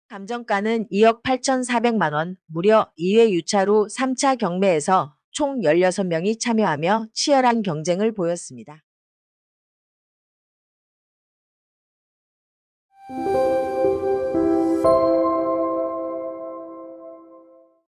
감정가는 2억 8,400만 원, 무려 2회 유차로 3차 경매에서 총 16명이 참여하며 치열한 경쟁을 보였습니다.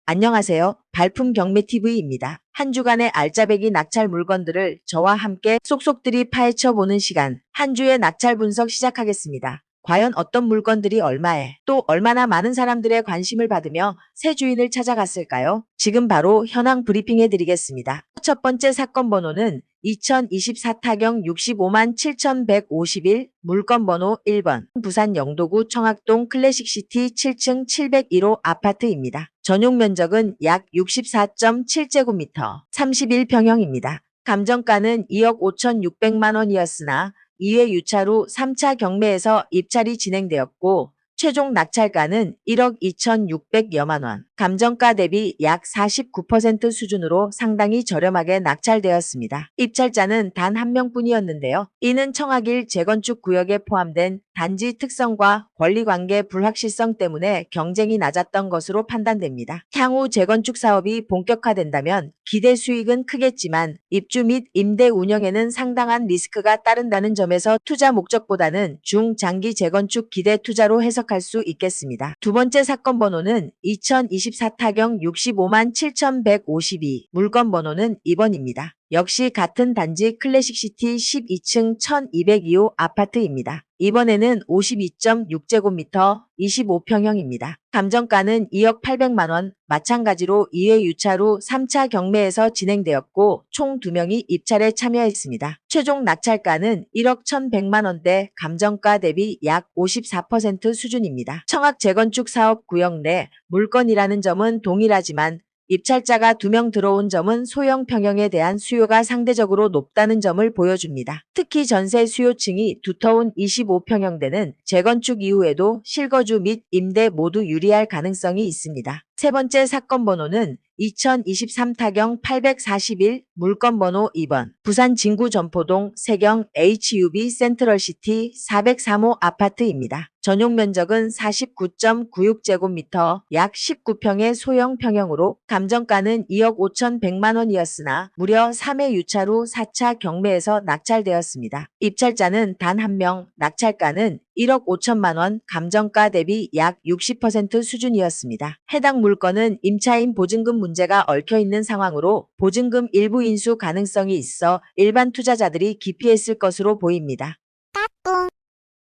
안녕하세요. 발품 경매TV입니다. 한 주간의 알짜배기 낙찰 물건들을 저와 함께 쏙쏙들이 파헤쳐보는 시간, 한 주의 낙찰 분석 시작하겠습니다. 과연 어떤 물건들이 얼마에, 또 얼마나 많은 사람들의 관심을 받으며 새 주인을 찾아갔을까요? 지금 바로 현황 브리핑해드리겠습니다. 첫 번째 사건 번호는 2024 타경 65만 7,151, 물건 번호 1번, 부산 영도구 청학동 클래식시티 7층 701호 아파트입니다. 전용 면적은 약 64.7제곱미터, 31평형입니다. 감정가는 2억 5,600만 원이었으나 2회 유차로 3차 경매에서 입찰이 진행되었고 최종 낙찰가는 1억 2,600여만 원, 감정가 대비 약 49% 수준으로 상당히 저렴하게 낙찰되었습니다. 입찰자는 단 한 명뿐이었는데요. 이는 청학일 재건축 구역에 포함된 단지 특성과 권리관계 불확실성 때문에 경쟁이 낮았던 것으로 판단됩니다. 향후 재건축 사업이 본격화된다면 기대 수익은 크겠지만 입주 및 임대 운영에는 상당한 리스크가 따른다는 점에서 투자 목적보다는 중장기 재건축 기대 투자로 해석할 수 있겠습니다. 두 번째 사건 번호는 2024 타경 65만 7,152, 물건 번호는 2번입니다. 역시 같은 단지 클래식시티 12층 1202호 아파트입니다. 이번에는 52.6제곱미터 25평형입니다. 감정가는 2억 800만 원, 마찬가지로 2회 유차로 3차 경매에서 진행되었고 총 2명이 입찰에 참여했습니다. 최종 낙찰가는 1억 1,100만 원대, 감정가 대비 약 54% 수준입니다. 청학 재건축 사업 구역 내 물건이라는 점은 동일하지만 입찰자가 2명 들어온 점은 소형 평형에 대한 수요가 상대적으로 높다는 점을 보여줍니다. 특히 전세 수요층이 두터운 25평형대는 재건축 이후에도 실거주 및 임대 모두 유리할 가능성이 있습니다. 세 번째 사건 번호는 2023 타경 841, 물건 번호 2번, 부산 진구 점포동 세경 HUB 센트럴시티 403호 아파트입니다. 전용 면적은 49.96제곱미터, 약 19평의 소형 평형으로 감정가는 2억 5,100만 원이었으나 무려 3회 유차로 4차 경매에서 낙찰되었습니다. 입찰자는 단 한 명, 낙찰가는 1억 5천만 원, 감정가 대비 약 60% 수준이었습니다. 해당 물건은 임차인 보증금 문제가 얽혀있는 상황으로 보증금 일부 인수 가능성이 있어 일반 투자자들이 기피했을 것으로 보입니다.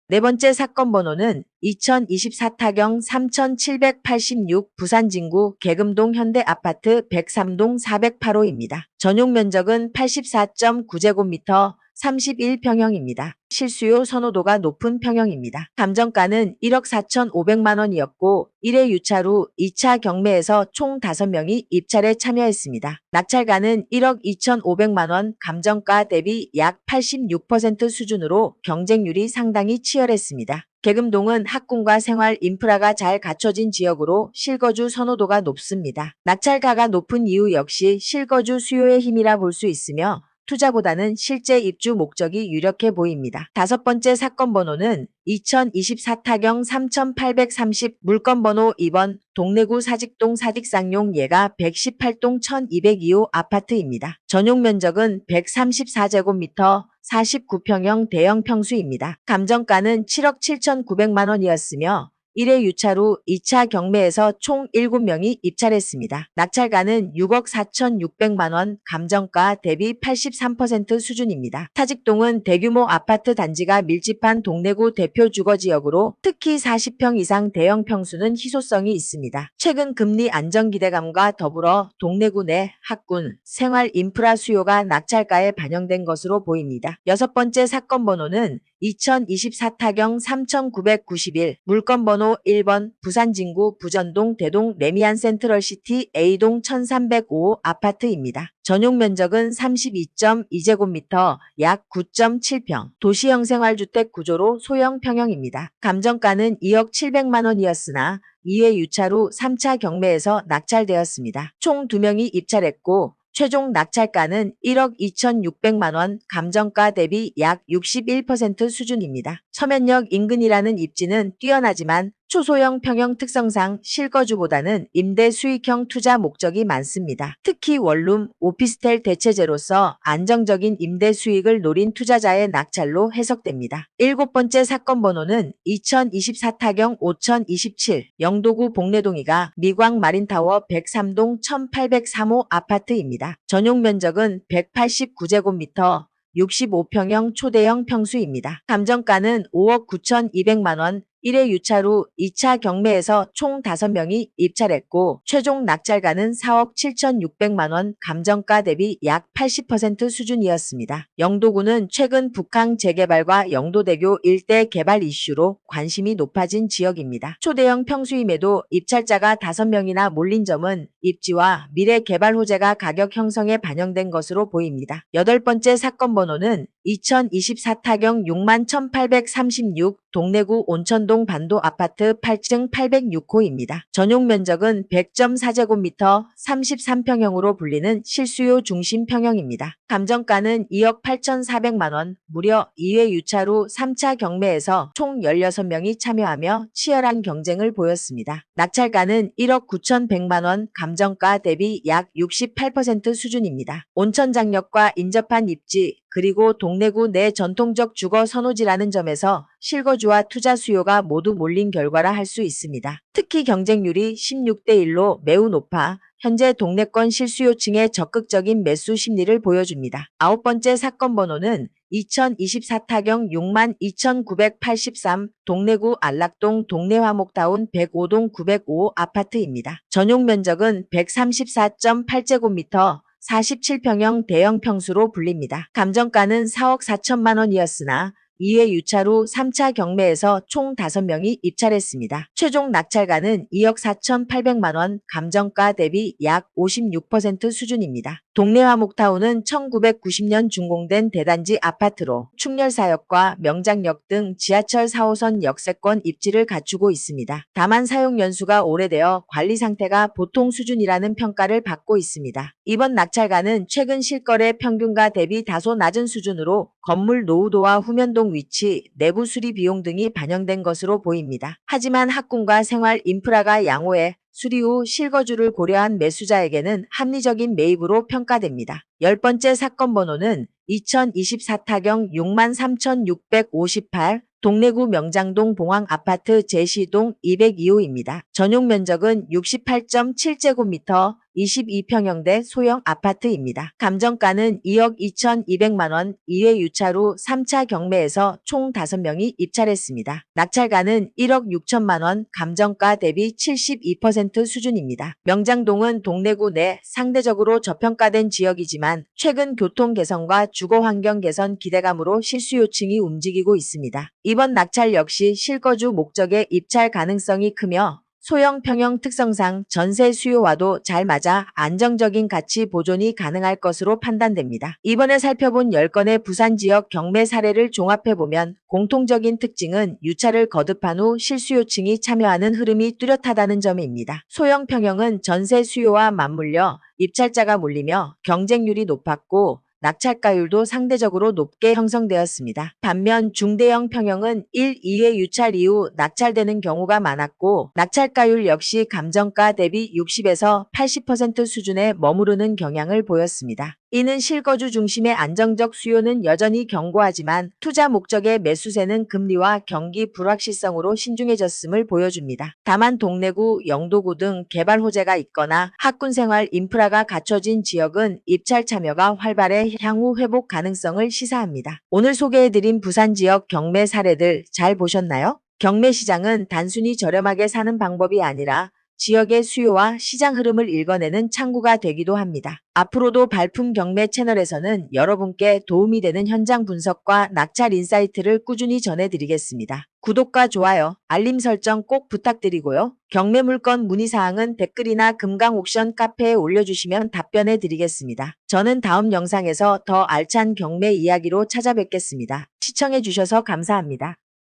네 번째 사건 번호는 2024 타경 3,786, 부산 진구 계금동 현대아파트 103동 408호입니다. 전용 면적은 84.9제곱미터 31평형입니다. 실수요 선호도가 높은 평형입니다. 감정가는 1억 4,500만 원이었고 1회 유차로 2차 경매에서 총 5명이 입찰에 참여했습니다. 낙찰가는 1억 2,500만 원, 감정가 대비 약 86% 수준으로 경쟁률이 상당히 치열했습니다. 계금동은 학군과 생활 인프라가 잘 갖춰진 지역으로 실거주 선호도가 높습니다. 낙찰가가 높은 이유 역시 실거주 수요의 힘이라 볼 수 있으며 투자보다는 실제 입주 목적이 유력해 보입니다. 다섯 번째 사건 번호는 2024 타경 3,830, 물건 번호 2번, 동래구 사직동 사직상용 예가 118동 1202호 아파트입니다. 전용 면적은 134제곱미터, 49평형 대형 평수입니다. 감정가는 7억 7,900만 원이었으며 1회 유차로 2차 경매에서 총 7명이 입찰했습니다. 낙찰가는 6억 4,600만 원, 감정가 대비 83% 수준입니다. 사직동은 대규모 아파트 단지가 밀집한 동래구 대표 주거지역으로 특히 40평 이상 대형 평수는 희소성이 있습니다. 최근 금리 안정 기대감과 더불어 동래구 내 학군, 생활 인프라 수요가 낙찰가에 반영된 것으로 보입니다. 여섯 번째 사건 번호는 2024 타경 3,991, 물건 번호 1번, 부산 진구 부전동 대동 레미안 센트럴시티 A동 1305 아파트입니다. 전용 면적은 32.2제곱미터, 약 9.7평, 도시형 생활주택 구조로 소형 평형입니다. 감정가는 2억 700만 원이었으나 2회 유차로 3차 경매에서 낙찰되었습니다. 총 2명이 입찰했고 최종 낙찰가는 1억 2,600만 원, 감정가 대비 약 61% 수준입니다. 서면역 인근이라는 입지는 뛰어나지만 초소형 평형 특성상 실거주보다는 임대 수익형 투자 목적이 많습니다. 특히 원룸, 오피스텔 대체재로서 안정적인 임대 수익을 노린 투자자의 낙찰로 해석됩니다. 7번째 사건 번호는 2024 타경 5027 영도구 복내동이가 미광 마린타워 103동 1803호 아파트입니다. 전용 면적은 189제곱미터 65평형 초대형 평수입니다. 감정가는 5억 9,200만 원, 1회 유찰 후 2차 경매에서 총 5명이 입찰했고 최종 낙찰가는 4억 7,600만 원, 감정가 대비 약 80% 수준이었습니다. 영도구는 최근 북항 재개발과 영도대교 일대 개발 이슈로 관심이 높아진 지역입니다. 초대형 평수임에도 입찰자가 5명이나 몰린 점은 입지와 미래 개발 호재가 가격 형성에 반영된 것으로 보입니다. 8번째 사건 번호는 2024 타경 61,836 동래구 온천동 반도 아파트 8층 806호입니다. 전용 면적은 100.4제곱미터 33평형으로 불리는 실수요 중심 평형입니다. 감정가는 2억 8,400만 원, 무려 2회 유찰 후 3차 경매에서 총 16명이 참여하며 치열한 경쟁을 보였습니다. 낙찰가는 1억 9,100만 원, 감정가 대비 약 68% 수준입니다. 온천 장력과 인접한 입지, 그리고 동래구 내 전통적 주거 선호지라는 점에서 실거주와 투자 수요가 모두 몰린 결과라 할 수 있습니다. 특히 경쟁률이 16대1로 매우 높아 현재 동래권 실수요층의 적극적인 매수 심리를 보여줍니다. 9번째 사건 번호는 2024 타경 62,983 동래구 안락동 동래화목타운 105동 905 아파트입니다. 전용 면적은 134.8제곱미터 47평형 대형 평수로 불립니다. 감정가는 4억 4천만 원이었으나 2회 유찰 후 3차 경매에서 총 5명이 입찰했습니다. 최종 낙찰가는 2억 4,800만 원, 감정가 대비 약 56% 수준입니다. 동래화목타운은 1990년 준공된 대단지 아파트로 충렬사역과 명장역 등 지하철 4호선 역세권 입지를 갖추고 있습니다. 다만 사용 연수가 오래되어 관리 상태가 보통 수준이라는 평가를 받고 있습니다. 이번 낙찰가는 최근 실거래 평균가 대비 다소 낮은 수준으로 건물 노후도와 후면동 위치, 내부 수리 비용 등이 반영된 것으로 보입니다. 하지만 학군과 생활 인프라가 양호해 수리 후 실거주를 고려한 매수자에게는 합리적인 매입으로 평가됩니다. 10번째 사건 번호는 2024 타경 63,658 동래구 명장동 봉황 아파트 제시동 202호입니다. 전용 면적은 68.7제곱미터 22평형대 소형 아파트입니다. 감정가는 2억 2,200만 원, 2회 유찰 후 3차 경매에서 총 5명이 입찰했습니다. 낙찰가는 1억 6천만 원, 감정가 대비 72% 수준입니다. 명장동은 동래구 내 상대적으로 저평가된 지역이지만 최근 교통 개선과 주거 환경 개선 기대감으로 실수요층이 움직이고 있습니다. 이번 낙찰 역시 실거주 목적의 입찰 가능성이 크며 소형 평형 특성상 전세 수요와도 잘 맞아 안정적인 가치 보존이 가능할 것으로 판단됩니다. 이번에 살펴본 10건의 부산 지역 경매 사례를 종합해보면 공통적인 특징은 유찰을 거듭한 후 실수요층이 참여하는 흐름이 뚜렷하다는 점입니다. 소형 평형은 전세 수요와 맞물려 입찰자가 몰리며 경쟁률이 높았고 낙찰가율도 상대적으로 높게 형성되었습니다. 반면 중대형 평형은 1, 2회 유찰 이후 낙찰되는 경우가 많았고 낙찰가율 역시 감정가 대비 60에서 80% 수준에 머무르는 경향을 보였습니다. 이는 실거주 중심의 안정적 수요는 여전히 견고하지만 투자 목적의 매수세는 금리와 경기 불확실성으로 신중해졌음을 보여줍니다. 다만 동래구, 영도구 등 개발 호재가 있거나 학군생활 인프라가 갖춰진 지역은 입찰 참여가 활발해 향후 회복 가능성을 시사합니다. 오늘 소개해드린 부산 지역 경매 사례들 잘 보셨나요? 경매 시장은 단순히 저렴하게 사는 방법이 아니라 지역의 수요와 시장 흐름을 읽어내는 창구가 되기도 합니다. 앞으로도 발품 경매 채널에서는 여러분께 도움이 되는 현장 분석과 낙찰 인사이트를 꾸준히 전해드리겠습니다. 구독과 좋아요, 알림 설정 꼭 부탁드리고요. 경매 물건 문의사항은 댓글이나 금강옥션 카페에 올려주시면 답변해드리겠습니다. 저는 다음 영상에서 더 알찬 경매 이야기로 찾아뵙겠습니다. 시청해주셔서 감사합니다.